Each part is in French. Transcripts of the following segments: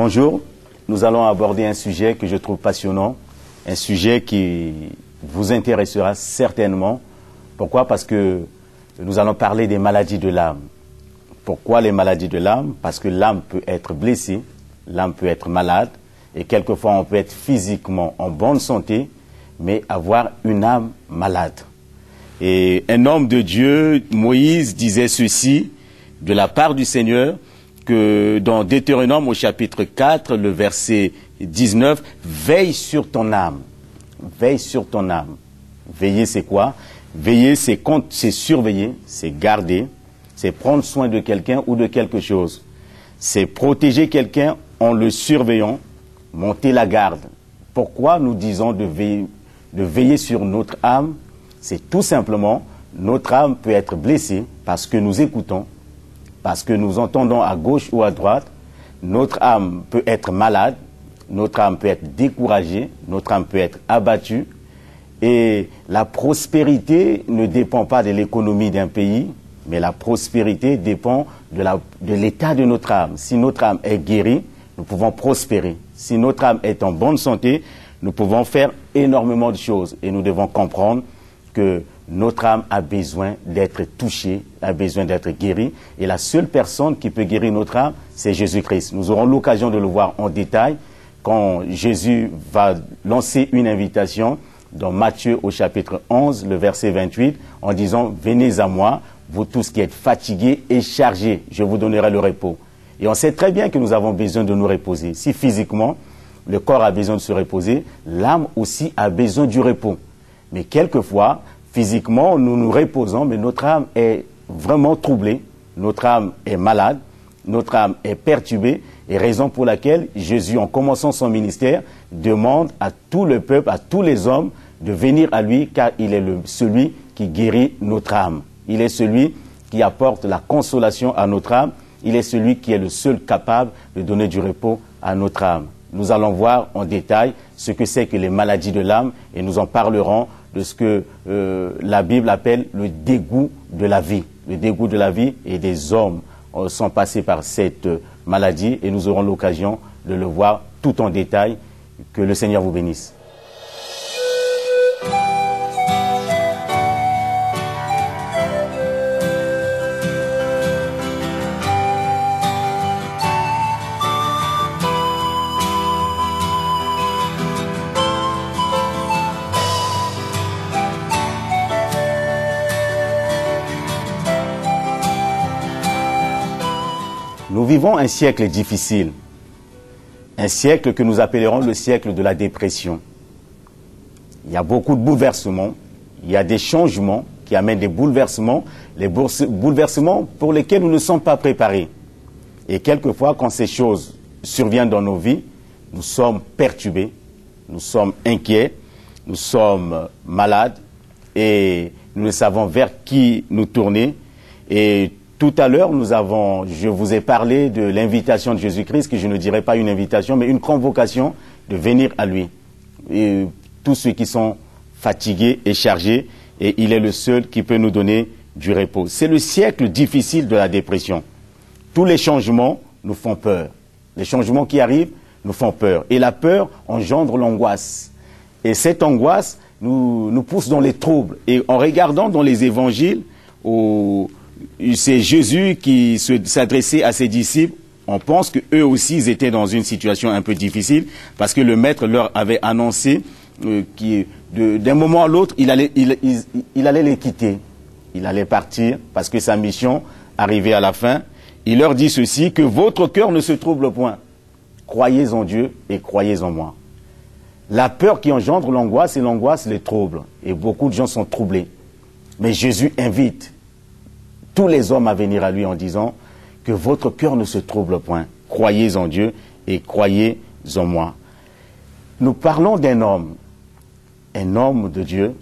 Bonjour, nous allons aborder un sujet que je trouve passionnant, un sujet qui vous intéressera certainement. Pourquoi? Parce que nous allons parler des maladies de l'âme. Pourquoi les maladies de l'âme? Parce que l'âme peut être blessée, l'âme peut être malade, et quelquefois on peut être physiquement en bonne santé, mais avoir une âme malade. Et un homme de Dieu, Moïse, disait ceci de la part du Seigneur, que dans Deutéronome au chapitre 4, le verset 19, « Veille sur ton âme ». Veille sur ton âme. Veiller, c'est quoi? Veiller, c'est surveiller, c'est garder, c'est prendre soin de quelqu'un ou de quelque chose. C'est protéger quelqu'un en le surveillant, monter la garde. Pourquoi nous disons de veiller sur notre âme? C'est tout simplement, notre âme peut être blessée parce que nous écoutons, parce que nous entendons à gauche ou à droite. Notre âme peut être malade, notre âme peut être découragée, notre âme peut être abattue. Et la prospérité ne dépend pas de l'économie d'un pays, mais la prospérité dépend de l'état de notre âme. Si notre âme est guérie, nous pouvons prospérer. Si notre âme est en bonne santé, nous pouvons faire énormément de choses. Et nous devons comprendre que notre âme a besoin d'être touchée, a besoin d'être guérie. Et la seule personne qui peut guérir notre âme, c'est Jésus-Christ. Nous aurons l'occasion de le voir en détail quand Jésus va lancer une invitation dans Matthieu au chapitre 11, le verset 28, en disant « Venez à moi, vous tous qui êtes fatigués et chargés, je vous donnerai le repos. » Et on sait très bien que nous avons besoin de nous reposer. Si physiquement, le corps a besoin de se reposer, l'âme aussi a besoin du repos. Mais quelquefois, physiquement, nous nous reposons, mais notre âme est vraiment troublée, notre âme est malade, notre âme est perturbée, et raison pour laquelle Jésus, en commençant son ministère, demande à tout le peuple, à tous les hommes, de venir à lui, car il est celui qui guérit notre âme. Il est celui qui apporte la consolation à notre âme, il est celui qui est le seul capable de donner du repos à notre âme. Nous allons voir en détail ce que c'est que les maladies de l'âme, et nous en parlerons de ce que la Bible appelle le dégoût de la vie. Le dégoût de la vie, et des hommes sont passés par cette maladie, et nous aurons l'occasion de le voir tout en détail. Que le Seigneur vous bénisse. Nous vivons un siècle difficile, un siècle que nous appellerons le siècle de la dépression. Il y a beaucoup de bouleversements, il y a des changements qui amènent des bouleversements, les bouleversements pour lesquels nous ne sommes pas préparés. Et quelquefois, quand ces choses surviennent dans nos vies, nous sommes perturbés, nous sommes inquiets, nous sommes malades et nous ne savons vers qui nous tourner. Et tout à l'heure, je vous ai parlé de l'invitation de Jésus-Christ, que je ne dirais pas une invitation, mais une convocation de venir à lui. Et tous ceux qui sont fatigués et chargés, et il est le seul qui peut nous donner du repos. C'est le siècle difficile de la dépression. Tous les changements nous font peur. Les changements qui arrivent nous font peur. Et la peur engendre l'angoisse. Et cette angoisse nous pousse dans les troubles. Et en regardant dans les évangiles, c'est Jésus qui s'adressait à ses disciples. On pense qu'eux aussi, ils étaient dans une situation un peu difficile parce que le maître leur avait annoncé d'un moment à l'autre, il allait les quitter. Il allait partir parce que sa mission arrivait à la fin. Il leur dit ceci, que votre cœur ne se trouble point. Croyez en Dieu et croyez en moi. La peur qui engendre l'angoisse, et l'angoisse les trouble. Et beaucoup de gens sont troublés. Mais Jésus invite tous les hommes à venir à lui en disant que votre cœur ne se trouble point. Croyez en Dieu et croyez en moi. Nous parlons d'un homme de Dieu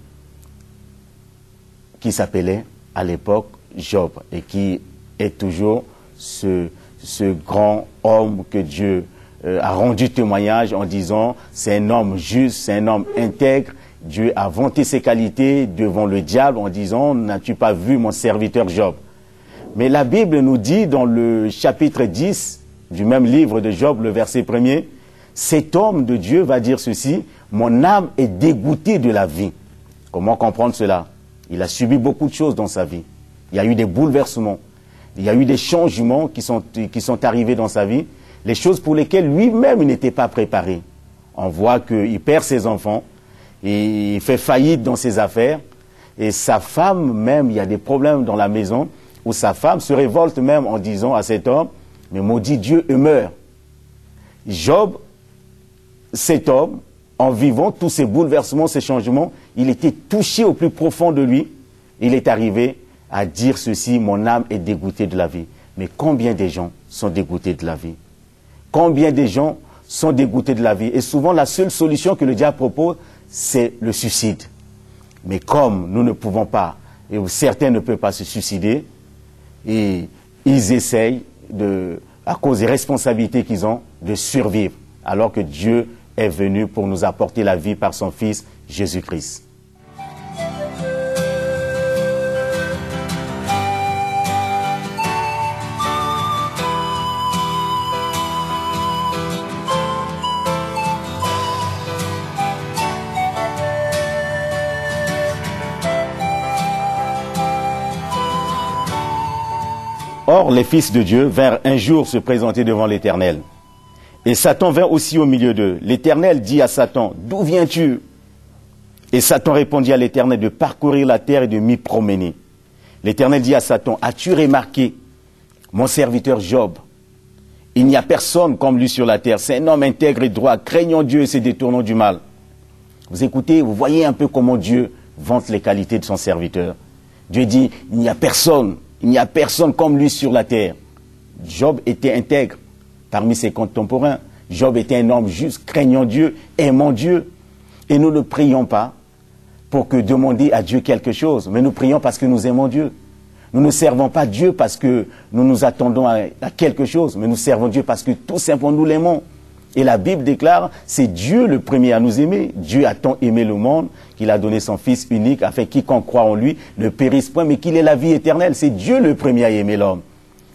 qui s'appelait à l'époque Job et qui est toujours ce grand homme que Dieu a rendu témoignage en disant c'est un homme juste, c'est un homme intègre. Dieu a vanté ses qualités devant le diable en disant n'as-tu pas vu mon serviteur Job? Mais la Bible nous dit dans le chapitre 10 du même livre de Job, le verset 1er, cet homme de Dieu va dire ceci, mon âme est dégoûtée de la vie. Comment comprendre cela? Il a subi beaucoup de choses dans sa vie. Il y a eu des bouleversements. Il y a eu des changements qui sont arrivés dans sa vie. Les choses pour lesquelles lui-même n'était pas préparé. On voit qu'il perd ses enfants. Et il fait faillite dans ses affaires. Et sa femme même, il y a des problèmes dans la maison où sa femme se révolte même en disant à cet homme, mais maudit Dieu et meurt. Job, cet homme, en vivant tous ces bouleversements, ces changements, il était touché au plus profond de lui. Il est arrivé à dire ceci, mon âme est dégoûtée de la vie. Mais combien de gens sont dégoûtés de la vie? Combien de gens sont dégoûtés de la vie? Et souvent, la seule solution que le diable propose, c'est le suicide. Mais comme nous ne pouvons pas, et certains ne peuvent pas se suicider, et ils essayent, à cause des responsabilités qu'ils ont, de survivre, alors que Dieu est venu pour nous apporter la vie par son Fils Jésus-Christ. Or, les fils de Dieu vinrent un jour se présenter devant l'Éternel. Et Satan vint aussi au milieu d'eux. L'Éternel dit à Satan, « D'où viens-tu » Et Satan répondit à l'Éternel de parcourir la terre et de m'y promener. L'Éternel dit à Satan, « As-tu remarqué mon serviteur Job? Il n'y a personne comme lui sur la terre. C'est un homme intègre et droit, craignant Dieu et se détournant du mal. » Vous écoutez, vous voyez un peu comment Dieu vante les qualités de son serviteur. Dieu dit, « Il n'y a personne comme lui sur la terre. » Job était intègre parmi ses contemporains. Job était un homme juste, craignant Dieu, aimant Dieu. Et nous ne prions pas pour que demander à Dieu quelque chose, mais nous prions parce que nous aimons Dieu. Nous ne servons pas Dieu parce que nous nous attendons à quelque chose, mais nous servons Dieu parce que tout simplement nous l'aimons. Et la Bible déclare, c'est Dieu le premier à nous aimer. Dieu a tant aimé le monde qu'il a donné son Fils unique afin que quiconque croit en lui ne périsse point, mais qu'il ait la vie éternelle. C'est Dieu le premier à aimer l'homme.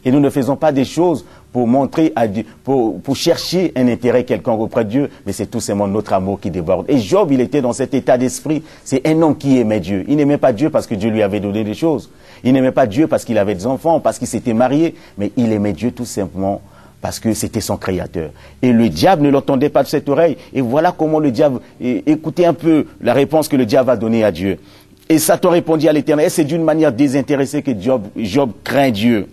Et nous ne faisons pas des choses pour montrer à Dieu, pour chercher un intérêt quelconque auprès de Dieu, mais c'est tout simplement notre amour qui déborde. Et Job, il était dans cet état d'esprit. C'est un homme qui aimait Dieu. Il n'aimait pas Dieu parce que Dieu lui avait donné des choses. Il n'aimait pas Dieu parce qu'il avait des enfants, parce qu'il s'était marié, mais il aimait Dieu tout simplement parce que c'était son créateur. Et le diable ne l'entendait pas de cette oreille. Et voilà comment le diable, écoutez un peu la réponse que le diable a donnée à Dieu. Et Satan répondit à l'Éternel, c'est d'une manière désintéressée que Job craint Dieu.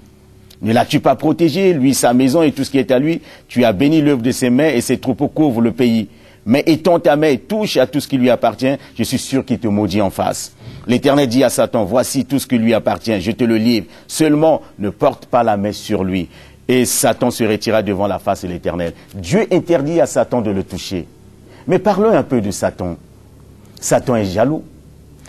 Ne l'as-tu pas protégé, lui, sa maison et tout ce qui est à lui? Tu as béni l'œuvre de ses mains et ses troupeaux couvrent le pays. Mais étends ta main et touche à tout ce qui lui appartient, je suis sûr qu'il te maudit en face. L'Éternel dit à Satan, voici tout ce qui lui appartient, je te le livre. Seulement, ne porte pas la main sur lui. Et Satan se retira devant la face de l'Éternel. Dieu interdit à Satan de le toucher. Mais parlons un peu de Satan. Satan est jaloux.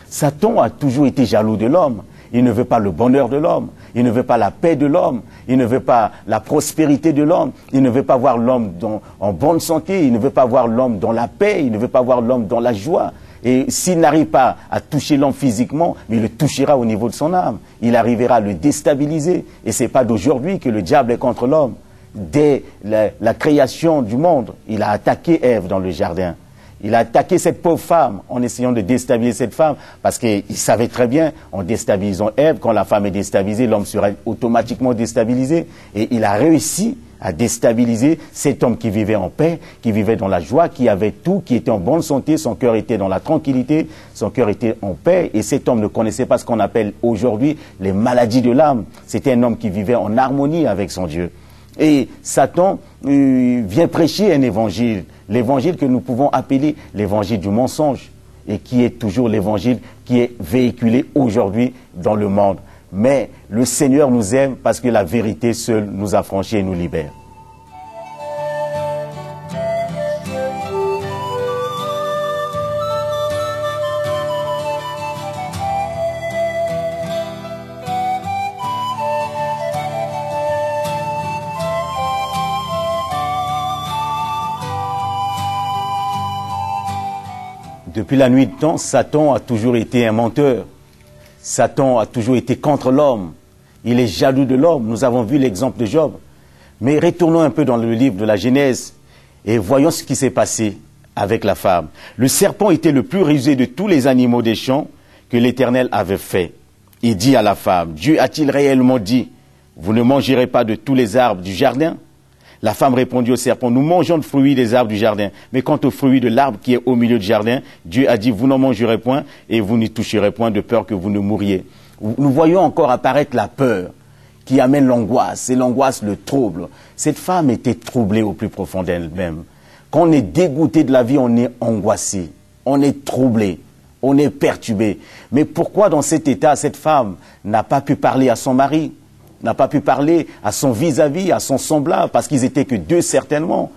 Satan a toujours été jaloux de l'homme. Il ne veut pas le bonheur de l'homme. Il ne veut pas la paix de l'homme. Il ne veut pas la prospérité de l'homme. Il ne veut pas voir l'homme en bonne santé. Il ne veut pas voir l'homme dans la paix. Il ne veut pas voir l'homme dans la joie. Et s'il n'arrive pas à toucher l'homme physiquement, mais il le touchera au niveau de son âme. Il arrivera à le déstabiliser. Et ce n'est pas d'aujourd'hui que le diable est contre l'homme. Dès la création du monde, il a attaqué Ève dans le jardin. Il a attaqué cette pauvre femme en essayant de déstabiliser cette femme parce qu'il savait très bien, en déstabilisant Ève, quand la femme est déstabilisée, l'homme sera automatiquement déstabilisé. Et il a réussi à déstabiliser cet homme qui vivait en paix, qui vivait dans la joie, qui avait tout, qui était en bonne santé, son cœur était dans la tranquillité, son cœur était en paix. Et cet homme ne connaissait pas ce qu'on appelle aujourd'hui les maladies de l'âme. C'était un homme qui vivait en harmonie avec son Dieu. Et Satan vient prêcher un évangile, l'évangile que nous pouvons appeler l'évangile du mensonge, et qui est toujours l'évangile qui est véhiculé aujourd'hui dans le monde. Mais le Seigneur nous aime parce que la vérité seule nous affranchit et nous libère. Depuis la nuit de temps, Satan a toujours été un menteur. Satan a toujours été contre l'homme. Il est jaloux de l'homme. Nous avons vu l'exemple de Job. Mais retournons un peu dans le livre de la Genèse et voyons ce qui s'est passé avec la femme. Le serpent était le plus rusé de tous les animaux des champs que l'Éternel avait fait. Il dit à la femme, Dieu a-t-il réellement dit, vous ne mangerez pas de tous les arbres du jardin? La femme répondit au serpent, nous mangeons de fruits des arbres du jardin, mais quant aux fruits de l'arbre qui est au milieu du jardin, Dieu a dit, vous n'en mangerez point et vous n'y toucherez point de peur que vous ne mouriez. Nous voyons encore apparaître la peur qui amène l'angoisse, et l'angoisse le trouble. Cette femme était troublée au plus profond d'elle-même. Quand on est dégoûté de la vie, on est angoissé, on est troublé, on est perturbé. Mais pourquoi dans cet état, cette femme n'a pas pu parler à son mari, n'a pas pu parler à son vis-à-vis, à son semblable, parce qu'ils étaient que deux certainement.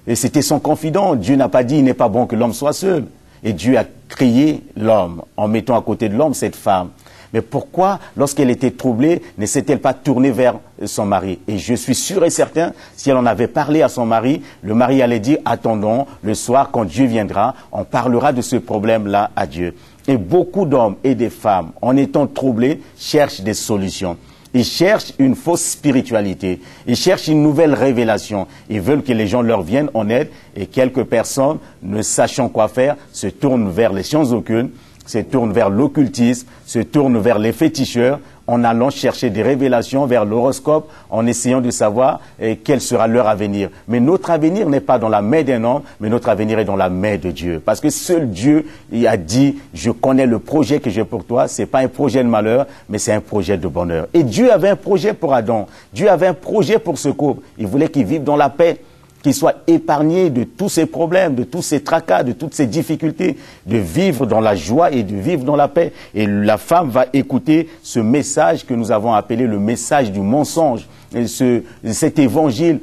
Et c'était son confident. Dieu n'a pas dit, il n'est pas bon que l'homme soit seul. Et Dieu a créé l'homme en mettant à côté de l'homme cette femme. Mais pourquoi, lorsqu'elle était troublée, ne s'est-elle pas tournée vers son mari? Et je suis sûr et certain, si elle en avait parlé à son mari, le mari allait dire, attendons, le soir, quand Dieu viendra, on parlera de ce problème-là à Dieu. Et beaucoup d'hommes et des femmes, en étant troublés, cherchent des solutions. Ils cherchent une fausse spiritualité. Ils cherchent une nouvelle révélation. Ils veulent que les gens leur viennent en aide. Et quelques personnes, ne sachant quoi faire, se tournent vers les sciences occultes, se tournent vers l'occultisme, se tournent vers les féticheurs, en allant chercher des révélations vers l'horoscope, en essayant de savoir quel sera leur avenir. Mais notre avenir n'est pas dans la main d'un homme, mais notre avenir est dans la main de Dieu. Parce que seul Dieu il a dit, je connais le projet que j'ai pour toi, c'est pas un projet de malheur, mais c'est un projet de bonheur. Et Dieu avait un projet pour Adam, Dieu avait un projet pour ce couple. Il voulait qu'ils vivent dans la paix, qu'il soit épargné de tous ces problèmes, de tous ces tracas, de toutes ces difficultés, de vivre dans la joie et de vivre dans la paix. Et la femme va écouter ce message que nous avons appelé le message du mensonge. Et cet évangile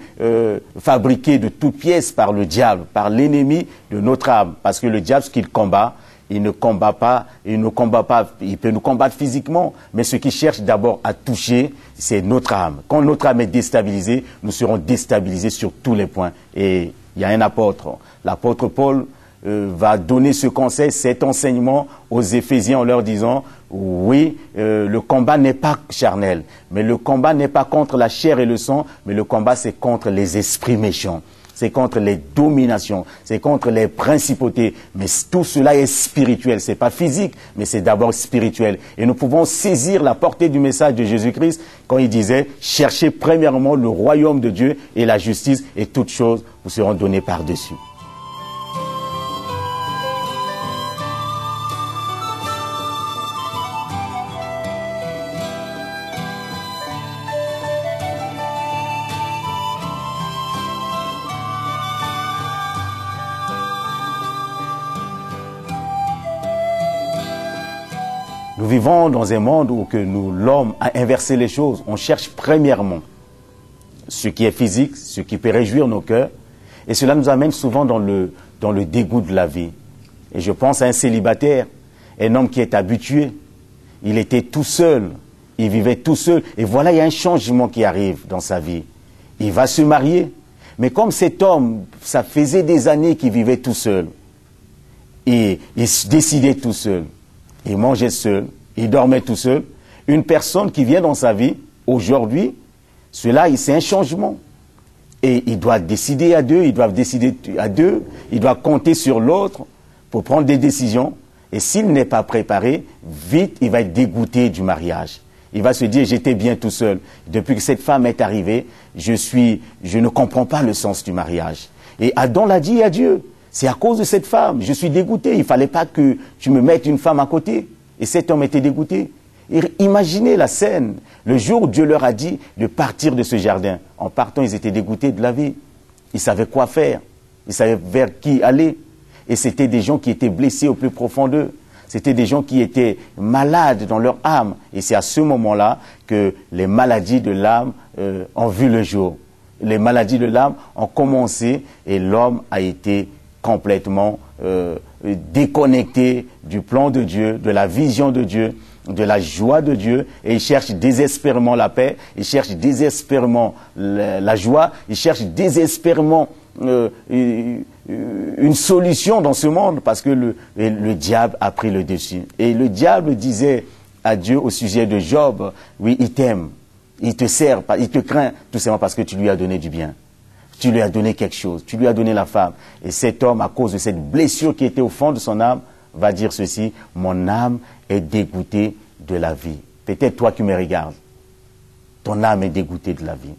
fabriqué de toutes pièces par le diable, par l'ennemi de notre âme. Parce que le diable, ce qu'il combat, il ne combat pas, il peut nous combattre physiquement, mais ce qu'il cherche d'abord à toucher, c'est notre âme. Quand notre âme est déstabilisée, nous serons déstabilisés sur tous les points. Et il y a un apôtre, l'apôtre Paul va donner ce conseil, cet enseignement aux Éphésiens en leur disant, oui, le combat n'est pas charnel, mais le combat n'est pas contre la chair et le sang, mais le combat c'est contre les esprits méchants. C'est contre les dominations, c'est contre les principautés. Mais tout cela est spirituel. C'est pas physique, mais c'est d'abord spirituel. Et nous pouvons saisir la portée du message de Jésus-Christ quand il disait, cherchez premièrement le royaume de Dieu et la justice et toutes choses vous seront données par-dessus. Nous vivons dans un monde où l'homme a inversé les choses. On cherche premièrement ce qui est physique, ce qui peut réjouir nos cœurs. Et cela nous amène souvent dans le dégoût de la vie. Et je pense à un célibataire, un homme qui est habitué. Il était tout seul, il vivait tout seul. Et voilà, il y a un changement qui arrive dans sa vie. Il va se marier. Mais comme cet homme, ça faisait des années qu'il vivait tout seul. Et il se décidait tout seul. Il mangeait seul, il dormait tout seul. Une personne qui vient dans sa vie, aujourd'hui, c'est un changement. Et il doit décider à deux, ils doivent décider à deux, il doit compter sur l'autre pour prendre des décisions. Et s'il n'est pas préparé, vite, il va être dégoûté du mariage. Il va se dire, j'étais bien tout seul. Depuis que cette femme est arrivée, je ne comprends pas le sens du mariage. Et Adam l'a dit à Dieu. C'est à cause de cette femme, je suis dégoûté. Il ne fallait pas que tu me mettes une femme à côté. Et cet homme était dégoûté. Et imaginez la scène. Le jour où Dieu leur a dit de partir de ce jardin. En partant, ils étaient dégoûtés de la vie. Ils savaient quoi faire. Ils savaient vers qui aller. Et c'était des gens qui étaient blessés au plus profond d'eux. C'était des gens qui étaient malades dans leur âme. Et c'est à ce moment-là que les maladies de l'âme ont vu le jour. Les maladies de l'âme ont commencé et l'homme a été complètement déconnecté du plan de Dieu, de la vision de Dieu, de la joie de Dieu, et il cherche désespérément la paix, il cherche désespérément la joie, il cherche désespérément une solution dans ce monde, parce que le diable a pris le dessus. Et le diable disait à Dieu au sujet de Job, oui, il t'aime, Il te sert, il te craint tout simplement parce que tu lui as donné du bien. Tu lui as donné quelque chose, tu lui as donné la femme. Et cet homme, à cause de cette blessure qui était au fond de son âme, va dire ceci: mon âme est dégoûtée de la vie. Peut-être toi qui me regardes, ton âme est dégoûtée de la vie.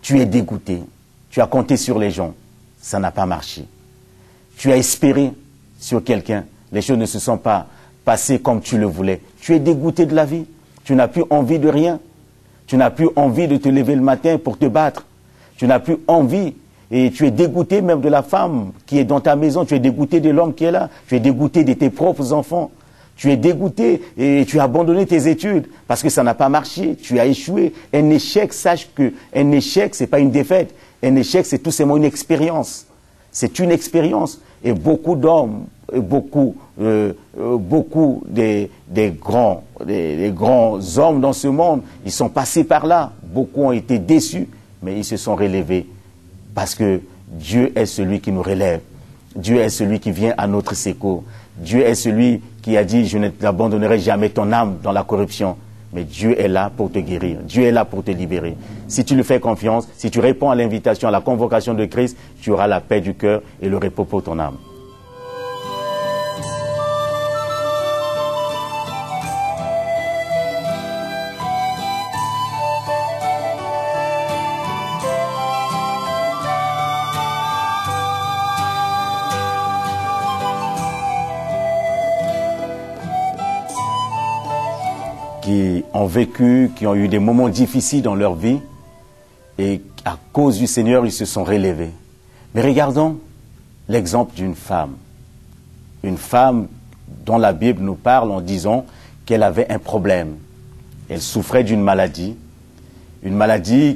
Tu es dégoûté, tu as compté sur les gens, ça n'a pas marché. Tu as espéré sur quelqu'un, les choses ne se sont pas passées comme tu le voulais. Tu es dégoûté de la vie, tu n'as plus envie de rien. Tu n'as plus envie de te lever le matin pour te battre. Tu n'as plus envie et tu es dégoûté même de la femme qui est dans ta maison. Tu es dégoûté de l'homme qui est là. Tu es dégoûté de tes propres enfants. Tu es dégoûté et tu as abandonné tes études parce que ça n'a pas marché. Tu as échoué. Un échec, sache qu'un échec, ce n'est pas une défaite. Un échec, c'est tout simplement une expérience. C'est une expérience. Et beaucoup d'hommes, beaucoup des grands hommes dans ce monde, ils sont passés par là. Beaucoup ont été déçus, mais ils se sont relevés. Parce que Dieu est celui qui nous relève. Dieu est celui qui vient à notre secours. Dieu est celui qui a dit: je ne t'abandonnerai jamais ton âme dans la corruption. Mais Dieu est là pour te guérir. Dieu est là pour te libérer. Si tu lui fais confiance, si tu réponds à l'invitation, à la convocation de Christ, tu auras la paix du cœur et le repos pour ton âme. Qui ont vécu, qui ont eu des moments difficiles dans leur vie et à cause du Seigneur, ils se sont relevés. Mais regardons l'exemple d'une femme. Une femme dont la Bible nous parle en disant qu'elle avait un problème. Elle souffrait d'une maladie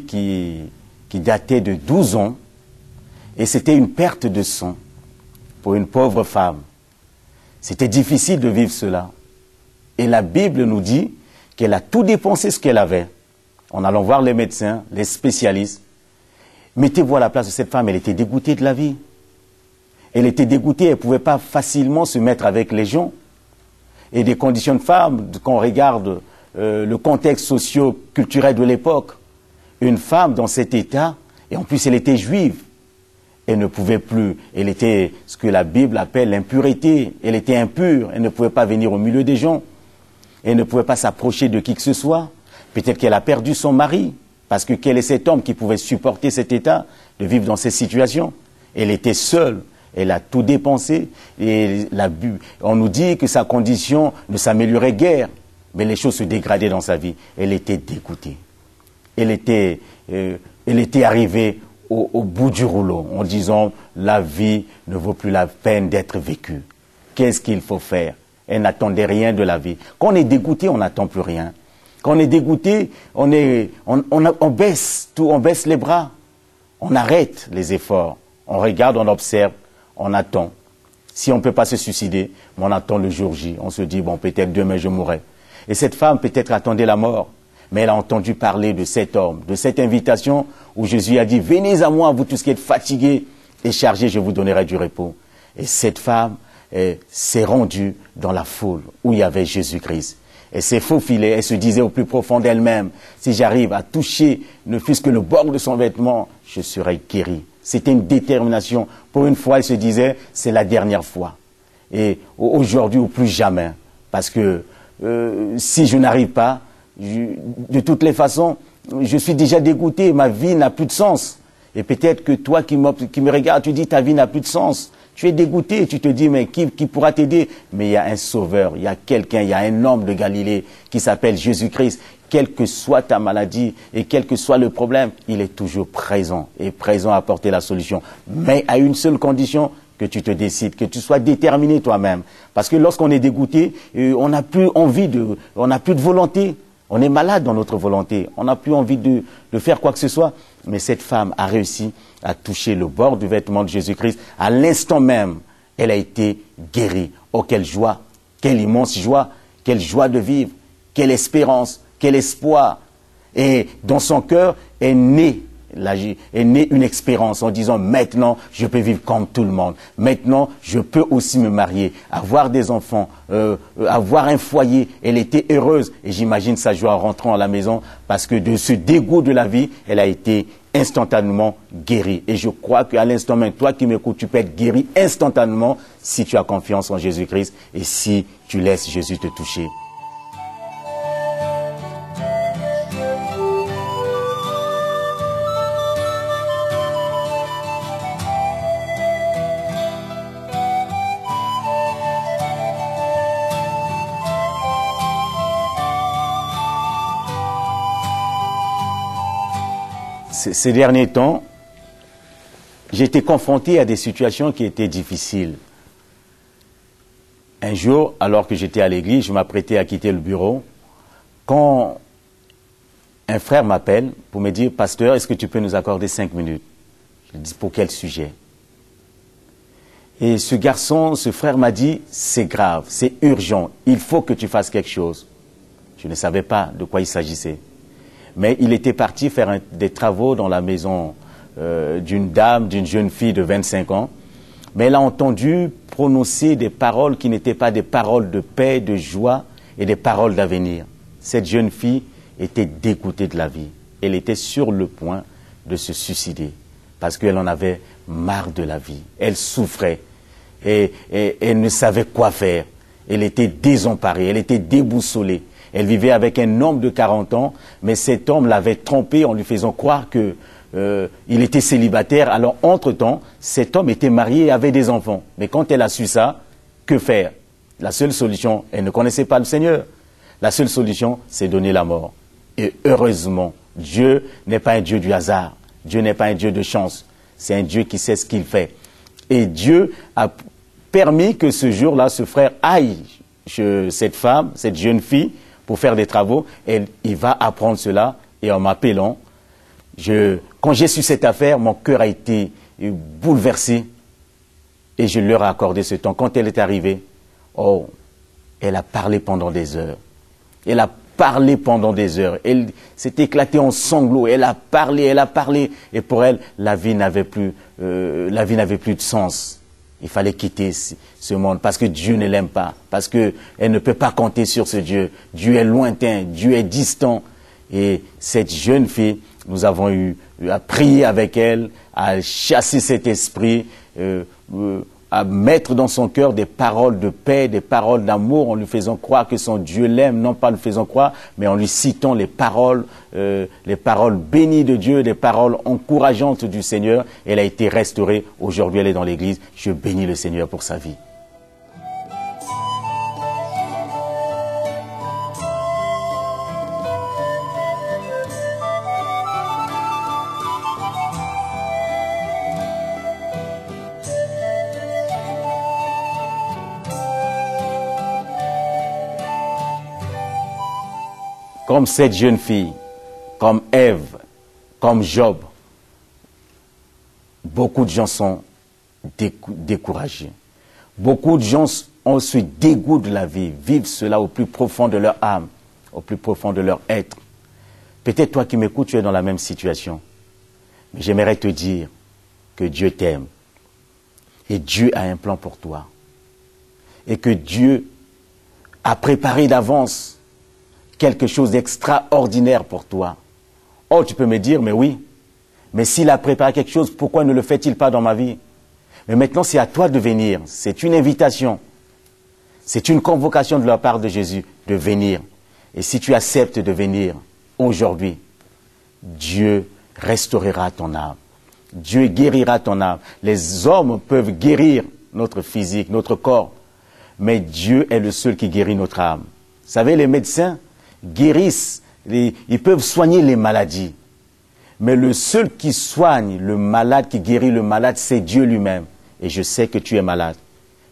qui datait de 12 ans et c'était une perte de sang pour une pauvre femme. C'était difficile de vivre cela. Et la Bible nous dit qu'elle a tout dépensé ce qu'elle avait, en allant voir les médecins, les spécialistes. Mettez-vous à la place de cette femme, elle était dégoûtée de la vie. Elle était dégoûtée, elle ne pouvait pas facilement se mettre avec les gens. Et des conditions de femme, quand on regarde le contexte socio-culturel de l'époque, une femme dans cet état, et en plus elle était juive, elle ne pouvait plus, elle était ce que la Bible appelle l'impureté, elle était impure, elle ne pouvait pas venir au milieu des gens. Elle ne pouvait pas s'approcher de qui que ce soit. Peut-être qu'elle a perdu son mari, parce que quel est cet homme qui pouvait supporter cet état, de vivre dans ces situations? Elle était seule, elle a tout dépensé, et on nous dit que sa condition ne s'améliorait guère, mais les choses se dégradaient dans sa vie. Elle était dégoûtée. Elle était arrivée au bout du rouleau, en disant: la vie ne vaut plus la peine d'être vécue. Qu'est-ce qu'il faut faire? Elle n'attendait rien de la vie. Quand on est dégoûté, on n'attend plus rien. Quand on est dégoûté, on baisse tout, on baisse les bras. On arrête les efforts. On regarde, on observe, on attend. Si on ne peut pas se suicider, on attend le jour J. On se dit: bon, peut-être demain je mourrai. Et cette femme peut-être attendait la mort, mais elle a entendu parler de cet homme, de cette invitation où Jésus a dit: venez à moi, vous tous qui êtes fatigués et chargés, je vous donnerai du repos. Et cette femme s'est rendue dans la foule où il y avait Jésus-Christ. Elle s'est faufilée, elle se disait au plus profond d'elle-même: si j'arrive à toucher ne fût-ce que le bord de son vêtement, je serai guéri. C'était une détermination. Pour une fois, elle se disait: c'est la dernière fois. Et aujourd'hui ou plus jamais. Parce que si je n'arrive pas, de toutes les façons, je suis déjà dégoûté, ma vie n'a plus de sens. Et peut-être que toi qui me regardes, tu dis: ta vie n'a plus de sens. Tu es dégoûté, tu te dis: mais qui pourra t'aider? Mais il y a un sauveur, il y a quelqu'un, il y a un homme de Galilée qui s'appelle Jésus-Christ. Quelle que soit ta maladie et quel que soit le problème, il est toujours présent et présent à apporter la solution. Mais à une seule condition, que tu te décides, que tu sois déterminé toi-même. Parce que lorsqu'on est dégoûté, on n'a plus envie on n'a plus de volonté. On est malade dans notre volonté. On n'a plus envie de faire quoi que ce soit. Mais cette femme a réussi à toucher le bord du vêtement de Jésus-Christ. À l'instant même, elle a été guérie. Oh, quelle joie, quelle immense joie de vivre, quelle espérance, quel espoir. Et dans son cœur est né est née une expérience en disant maintenant je peux vivre comme tout le monde. Maintenant je peux aussi me marier, avoir des enfants, avoir un foyer. Elle était heureuse et j'imagine sa joie en rentrant à la maison parce que de ce dégoût de la vie, elle a été instantanément guérie. Et je crois qu'à l'instant même, toi qui m'écoutes, tu peux être guéri instantanément si tu as confiance en Jésus-Christ et si tu laisses Jésus te toucher. Ces derniers temps, j'ai été confronté à des situations qui étaient difficiles. Un jour, alors que j'étais à l'église, je m'apprêtais à quitter le bureau, quand un frère m'appelle pour me dire « Pasteur, est-ce que tu peux nous accorder 5 minutes ?» Je lui dis « Pour quel sujet ?» Et ce frère m'a dit « C'est grave, c'est urgent, il faut que tu fasses quelque chose. » Je ne savais pas de quoi il s'agissait. Mais il était parti faire des travaux dans la maison d'une jeune fille de 25 ans. Mais elle a entendu prononcer des paroles qui n'étaient pas des paroles de paix, de joie et des paroles d'avenir. Cette jeune fille était dégoûtée de la vie. Elle était sur le point de se suicider parce qu'elle en avait marre de la vie. Elle souffrait et elle ne savait quoi faire. Elle était désemparée, elle était déboussolée. Elle vivait avec un homme de 40 ans, mais cet homme l'avait trompée en lui faisant croire qu'il était célibataire. Alors, entre-temps, cet homme était marié et avait des enfants. Mais quand elle a su ça, que faire? La seule solution, elle ne connaissait pas le Seigneur. La seule solution, c'est donner la mort. Et heureusement, Dieu n'est pas un Dieu du hasard. Dieu n'est pas un Dieu de chance. C'est un Dieu qui sait ce qu'il fait. Et Dieu a permis que ce jour-là, ce frère aille chez cette femme, cette jeune fille, pour faire des travaux, et il va apprendre cela, et en m'appelant, quand j'ai su cette affaire, mon cœur a été bouleversé, et je leur ai accordé ce temps. Quand elle est arrivée, oh, elle a parlé pendant des heures. Elle a parlé pendant des heures. Elle s'est éclatée en sanglots. Elle a parlé, et pour elle, la vie n'avait plus de sens. Il fallait quitter ce monde parce que Dieu ne l'aime pas, parce qu'elle ne peut pas compter sur ce Dieu. Dieu est lointain, Dieu est distant. Et cette jeune fille, nous avons eu à prier avec elle, à chasser cet esprit, à mettre dans son cœur des paroles de paix, des paroles d'amour, en lui faisant croire que son Dieu l'aime, non pas en lui faisant croire, mais en lui citant les paroles bénies de Dieu, les paroles encourageantes du Seigneur. Elle a été restaurée. Aujourd'hui, elle est dans l'église. Je bénis le Seigneur pour sa vie. Comme cette jeune fille, comme Ève, comme Job, beaucoup de gens sont découragés. Beaucoup de gens ont ce dégoût de la vie, vivent cela au plus profond de leur âme, au plus profond de leur être. Peut-être toi qui m'écoutes, tu es dans la même situation. Mais j'aimerais te dire que Dieu t'aime. Et Dieu a un plan pour toi. Et que Dieu a préparé d'avance quelque chose d'extraordinaire pour toi. Oh, tu peux me dire, mais oui, mais s'il a préparé quelque chose, pourquoi ne le fait-il pas dans ma vie? Mais maintenant, c'est à toi de venir. C'est une invitation. C'est une convocation de la part de Jésus de venir. Et si tu acceptes de venir aujourd'hui, Dieu restaurera ton âme. Dieu guérira ton âme. Les hommes peuvent guérir notre physique, notre corps, mais Dieu est le seul qui guérit notre âme. Vous savez, les médecins guérissent, ils peuvent soigner les maladies. Mais le seul qui soigne le malade, qui guérit le malade, c'est Dieu lui-même. Et je sais que tu es malade.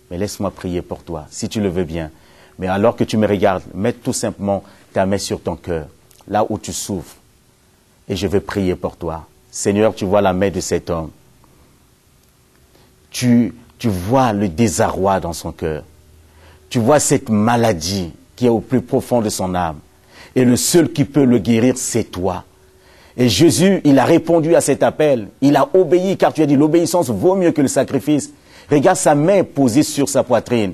Mais laisse-moi prier pour toi, si tu le veux bien. Mais alors que tu me regardes, mets tout simplement ta main sur ton cœur, là où tu souffres. Et je vais prier pour toi. Seigneur, tu vois la main de cet homme. Tu vois le désarroi dans son cœur. Tu vois cette maladie qui est au plus profond de son âme. Et le seul qui peut le guérir, c'est toi. Et Jésus, il a répondu à cet appel. Il a obéi, car tu as dit, l'obéissance vaut mieux que le sacrifice. Regarde sa main posée sur sa poitrine.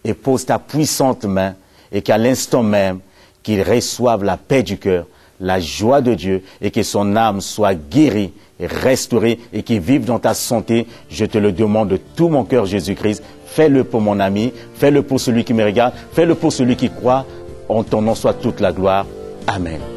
Et pose ta puissante main, et qu'à l'instant même, qu'il reçoive la paix du cœur, la joie de Dieu, et que son âme soit guérie, et restaurée, et qu'il vive dans ta santé. Je te le demande de tout mon cœur, Jésus-Christ. Fais-le pour mon ami, fais-le pour celui qui me regarde, fais-le pour celui qui croit. En ton nom soit toute la gloire. Amen.